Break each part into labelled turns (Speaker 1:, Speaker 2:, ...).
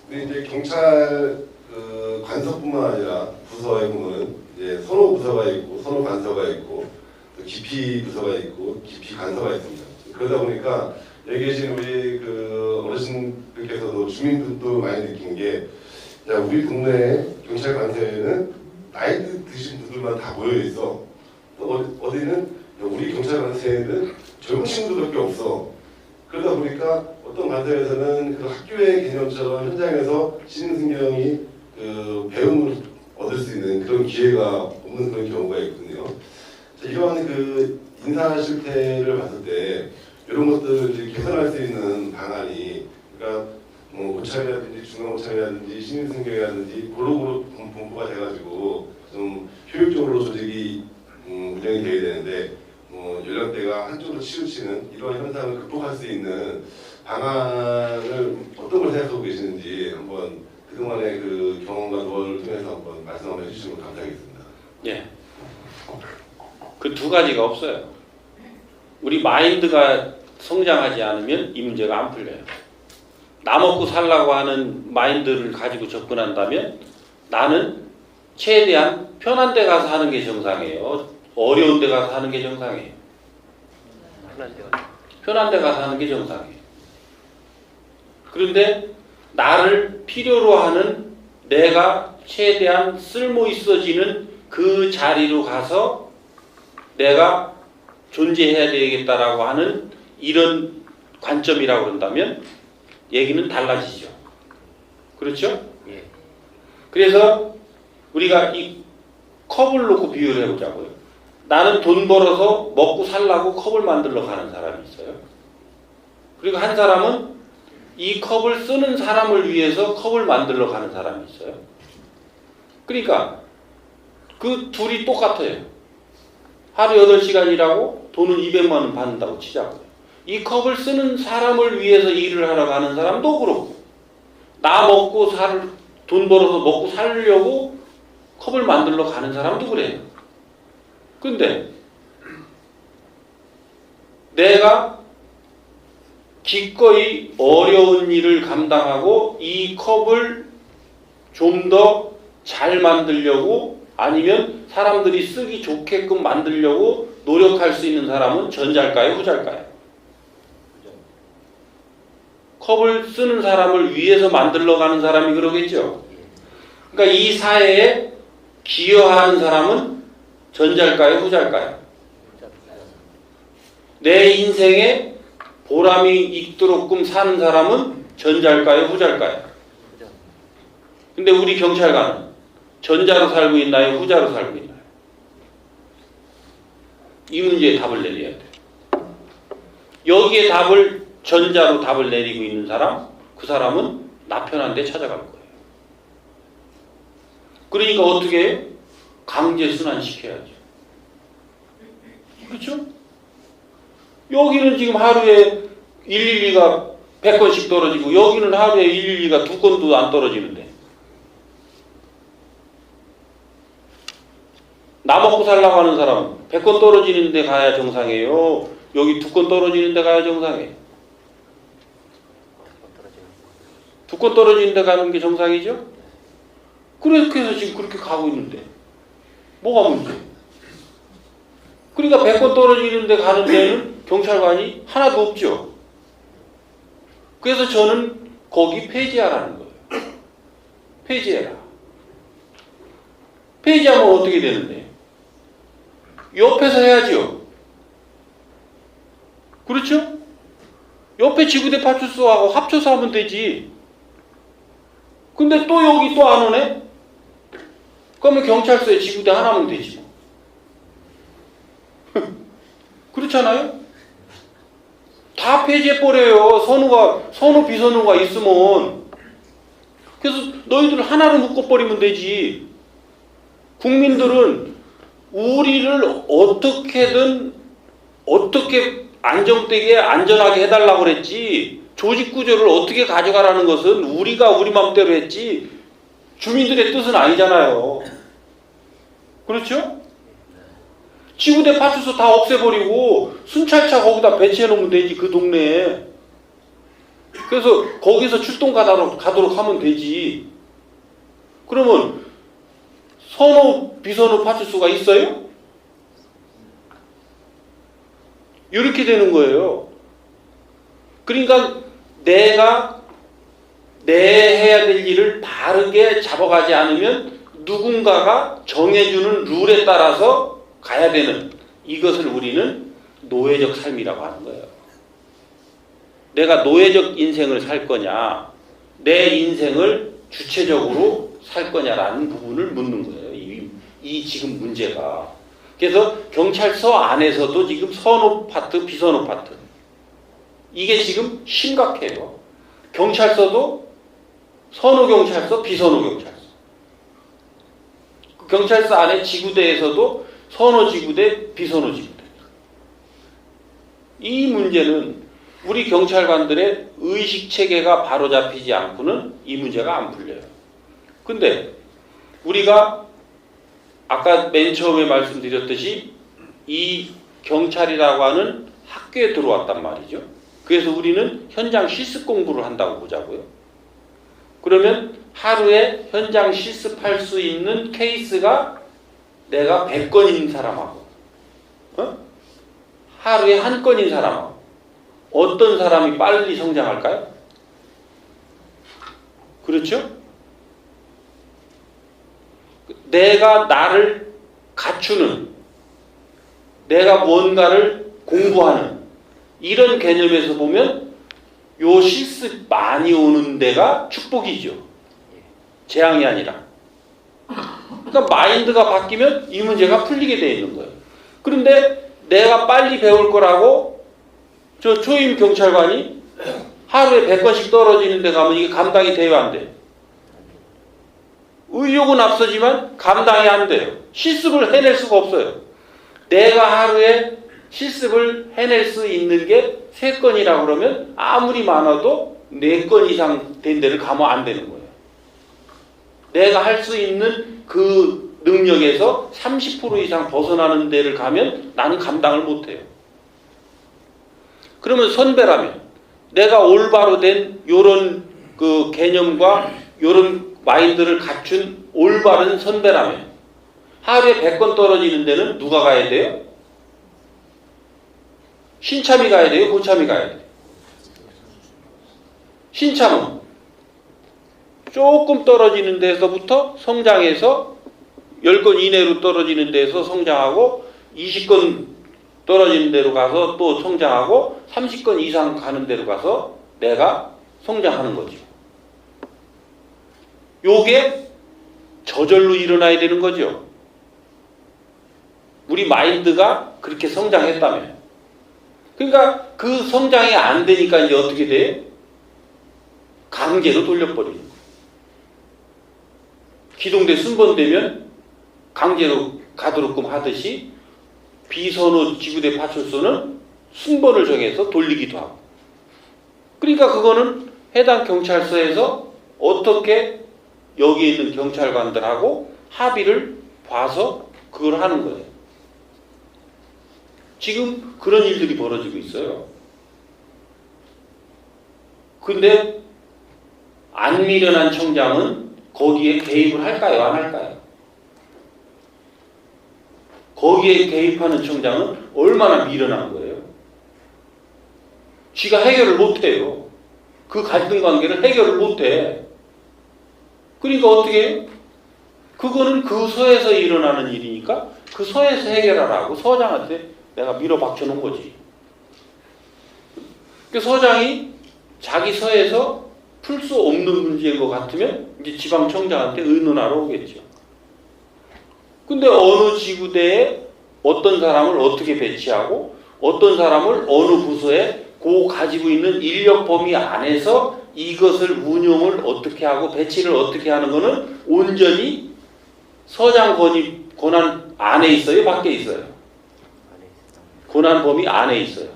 Speaker 1: 근데 이제 경찰 그 관서뿐만 아니라 부서에 보면 이제 선호 부서가 있고 선호 관서가 있고 또 기피 부서가 있고 기피 관서가 있습니다. 그러다 보니까 여기 계신 우리 그 어르신들께서도 주민들도 많이 느낀 게 야, 우리 동네 경찰 관서에는 나이 드신 분들만 다 모여 있어. 또 어디는 우리 경찰 관서에는 젊은 친구들밖에 없어. 그러다 보니까 어떤 관서에서는 그 학교의 개념처럼 현장에서 신승경이 그 배움을 얻을 수 있는 그런 기회가 없는 그런 경우가 있거든요. 자, 이러한 그 인사 실태를 봤을 때 이런 것들을 이제 개선할 수 있는 방안이 그러니까 뭐 고참이라든지 중앙고참이라든지 신입승경이라든지 고루고루 분포가 돼가지고 좀 효율적으로 조직이 운영이 돼야 되는데 연령대가 한쪽으로 치우치는 이러한 현상을 극복할 수 있는 방안을 어떤 걸 생각하고 계시는지 한번 그동안의 그 경험과 노하우를 통해서 한번 말씀 한번 해주시면 감사하겠습니다.
Speaker 2: 예. 그 두 가지가 없어요. 우리 마인드가 성장하지 않으면 이 문제가 안 풀려요. 나 먹고 살라고 하는 마인드를 가지고 접근한다면 나는 최대한 편한 데 가서 하는 게 정상이에요. 어려운 데 가서 하는 게 정상이에요. 편한 데 가서 하는 게 정상이에요. 그런데 나를 필요로 하는 내가 최대한 쓸모 있어지는 그 자리로 가서 내가 존재해야 되겠다라고 하는 이런 관점이라고 그런다면 얘기는 달라지죠. 그렇죠?
Speaker 3: 예.
Speaker 2: 그래서 우리가 이 컵을 놓고 비유를 해보자고요. 나는 돈 벌어서 먹고 살라고 컵을 만들러 가는 사람이 있어요. 그리고 한 사람은 이 컵을 쓰는 사람을 위해서 컵을 만들러 가는 사람이 있어요. 그러니까 그 둘이 똑같아요. 하루 8시간 일하고 돈은 200만 원 받는다고 치자고요. 이 컵을 쓰는 사람을 위해서 일을 하러 가는 사람도 그렇고 나 먹고 돈 벌어서 먹고 살려고 컵을 만들러 가는 사람도 그래요. 근데 내가 기꺼이 어려운 일을 감당하고 이 컵을 좀 더 잘 만들려고 아니면 사람들이 쓰기 좋게끔 만들려고 노력할 수 있는 사람은 전자일까요? 후자일까요? 컵을 쓰는 사람을 위해서 만들러 가는 사람이 그러겠죠. 그러니까 이 사회에 기여하는 사람은 전자일까요? 후자일까요? 내 인생에 보람이 있도록끔 사는 사람은 전자일까요? 후자일까요? 근데 우리 경찰관은 전자로 살고 있나요? 후자로 살고 있나요? 이 문제에 답을 내려야 돼요. 여기에 전자로 답을 내리고 있는 사람, 그 사람은 나 편한 데 찾아갈 거예요. 그러니까 어떻게 해요? 강제 순환시켜야죠. 그렇죠? 여기는 지금 하루에 112가 100건씩 떨어지고 여기는 하루에 112가 2건도 안 떨어지는데 나 먹고 살라고 하는 사람은 100건 떨어지는 데 가야 정상이에요. 여기 2건 떨어지는 데 가야 정상이에요. 2건 떨어지는 데 가는 게 정상이죠? 그렇게 해서 지금 그렇게 가고 있는데 뭐가 문제예요? 그러니까 100건 떨어지는 데 가는 데는 경찰관이 하나도 없죠. 그래서 저는 거기 폐지하라는 거예요. 폐지해라. 폐지하면 어떻게 되는데? 옆에서 해야죠. 그렇죠? 옆에 지구대 파출소하고 합쳐서 하면 되지. 근데 또 여기 또 안 오네? 그러면 경찰서에 지구대 하나면 되지. 그렇잖아요? 다 폐지해버려요. 선우 비선우가 있으면. 그래서 너희들 하나로 묶어버리면 되지. 국민들은 우리를 어떻게든 어떻게 안정되게 안전하게 해달라고 그랬지 조직구조를 어떻게 가져가라는 것은 우리가 우리 마음대로 했지 주민들의 뜻은 아니잖아요. 그렇죠? 지구대 파출소 다 없애버리고 순찰차 거기다 배치해 놓으면 되지 그 동네에. 그래서 거기서 출동 가도록 하면 되지. 그러면 선호, 비선호 파출소가 있어요? 이렇게 되는 거예요. 그러니까 내가 해야 될 일을 바르게 잡아가지 않으면 누군가가 정해주는 룰에 따라서 가야 되는, 이것을 우리는 노예적 삶이라고 하는 거예요. 내가 노예적 인생을 살 거냐, 내 인생을 주체적으로 살 거냐라는 부분을 묻는 거예요. 이 지금 문제가. 그래서 경찰서 안에서도 지금 선호 파트, 비선호 파트, 이게 지금 심각해요. 경찰서도 선호 경찰서, 비선호 경찰서. 경찰서 안에 지구대에서도 선호 지구대, 비선호 지구대. 이 문제는 우리 경찰관들의 의식 체계가 바로잡히지 않고는 이 문제가 안 풀려요. 근데 우리가 아까 맨 처음에 말씀드렸듯이 이 경찰이라고 하는 학교에 들어왔단 말이죠. 그래서 우리는 현장 실습 공부를 한다고 보자고요. 그러면 하루에 현장 실습할 수 있는 케이스가 내가 100건인 사람하고 하루에 한 건인 사람하고 어떤 사람이 빨리 성장할까요? 그렇죠? 내가 나를 갖추는, 내가 무언가를 공부하는 이런 개념에서 보면 요 실습 많이 오는 데가 축복이죠. 재앙이 아니라. 그러니까 마인드가 바뀌면 이 문제가 풀리게 되어 있는 거예요. 그런데 내가 빨리 배울 거라고 저 초임 경찰관이 하루에 100건씩 떨어지는 데 가면 이게 감당이 돼요, 안 돼요? 의욕은 앞서지만 감당이 안 돼요. 실습을 해낼 수가 없어요. 내가 하루에 실습을 해낼 수 있는 게 3건이라고 그러면 아무리 많아도 4건 이상 된 데를 가면 안 되는 거예요. 내가 할 수 있는 그 능력에서 30% 이상 벗어나는 데를 가면 나는 감당을 못 해요. 그러면 선배라면 내가 올바로 된 요런 그 개념과 요런 마인드를 갖춘 올바른 선배라면 하루에 100건 떨어지는 데는 누가 가야 돼요? 신참이 가야 돼요? 고참이 가야 돼요? 신참은 조금 떨어지는 데서부터 성장해서 10건 이내로 떨어지는 데서 성장하고 20건 떨어지는 데로 가서 또 성장하고 30건 이상 가는 데로 가서 내가 성장하는 거죠. 요게 저절로 일어나야 되는 거죠. 우리 마인드가 그렇게 성장했다면. 그러니까 그 성장이 안 되니까 이제 어떻게 돼? 강제로 돌려버리는 거예요. 기동대 순번되면 강제로 가도록끔 하듯이 비선호 지구대 파출소는 순번을 정해서 돌리기도 하고. 그러니까 그거는 해당 경찰서에서 어떻게 여기에 있는 경찰관들하고 합의를 봐서 그걸 하는 거예요. 지금 그런 일들이 벌어지고 있어요. 근데 안 미련한 청장은 거기에 개입을 할까요? 안 할까요? 거기에 개입하는 청장은 얼마나 미련한 거예요? 지가 해결을 못해요. 그 갈등 관계를 해결을 못해. 그러니까 어떻게 해요? 그거는 그 서에서 일어나는 일이니까 그 서에서 해결하라고 서장한테 내가 밀어 박혀 놓은 거지. 그 서장이 자기 서에서 풀 수 없는 문제인 것 같으면 이제 지방청장한테 의논하러 오겠죠. 근데 어느 지구대에 어떤 사람을 어떻게 배치하고 어떤 사람을 어느 부서에 그 가지고 있는 인력 범위 안에서 이것을 운용을 어떻게 하고 배치를 어떻게 하는 거는 온전히 서장 권한 안에 있어요? 밖에 있어요? 권한 범위 안에 있어요.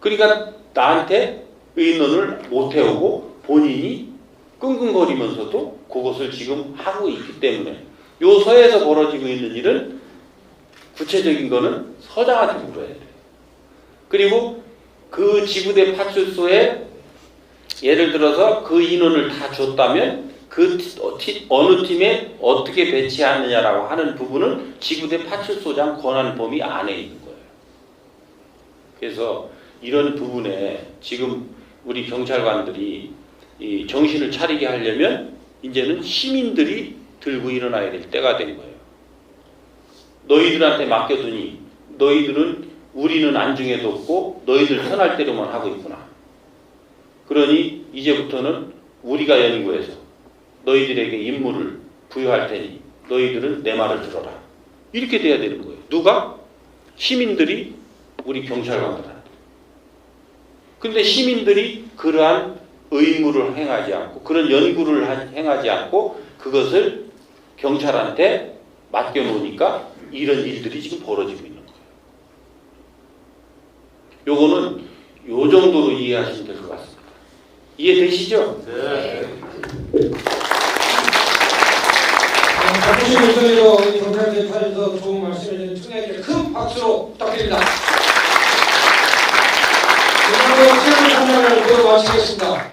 Speaker 2: 그러니까 나한테 의논을 못 해오고 본인이 끙끙거리면서도 그것을 지금 하고 있기 때문에 요 서에서 벌어지고 있는 일은 구체적인 거는 서장한테 물어야 돼요. 그리고 그 지구대 파출소에 예를 들어서 그 인원을 다 줬다면 어느 팀에 어떻게 배치하느냐라고 하는 부분은 지구대 파출소장 권한 범위 안에 있는 거예요. 그래서 이런 부분에 지금 우리 경찰관들이 이 정신을 차리게 하려면 이제는 시민들이 들고 일어나야 될 때가 된 거예요. 너희들한테 맡겨두니 너희들은 우리는 안중에도 없고 너희들 편할 대로만 하고 있구나. 그러니 이제부터는 우리가 연구해서 너희들에게 임무를 부여할 테니 너희들은 내 말을 들어라. 이렇게 돼야 되는 거예요. 누가? 시민들이 우리 경찰관들한테. 근데 시민들이 그러한 의무를 행하지 않고 그런 연구를 행하지 않고 그것을 경찰한테 맡겨놓으니까 이런 일들이 지금 벌어지고 있는 거예요. 요거는 요 정도로 이해하시면 될 것 같습니다. 이해되시죠?
Speaker 1: 네.
Speaker 3: 바쁘신 일정에도 경찰대판에서 좋은 말씀을 해주신 청년에게 큰 박수로 부탁드립니다. 오늘도 최고 참여를 모두 마치겠습니다.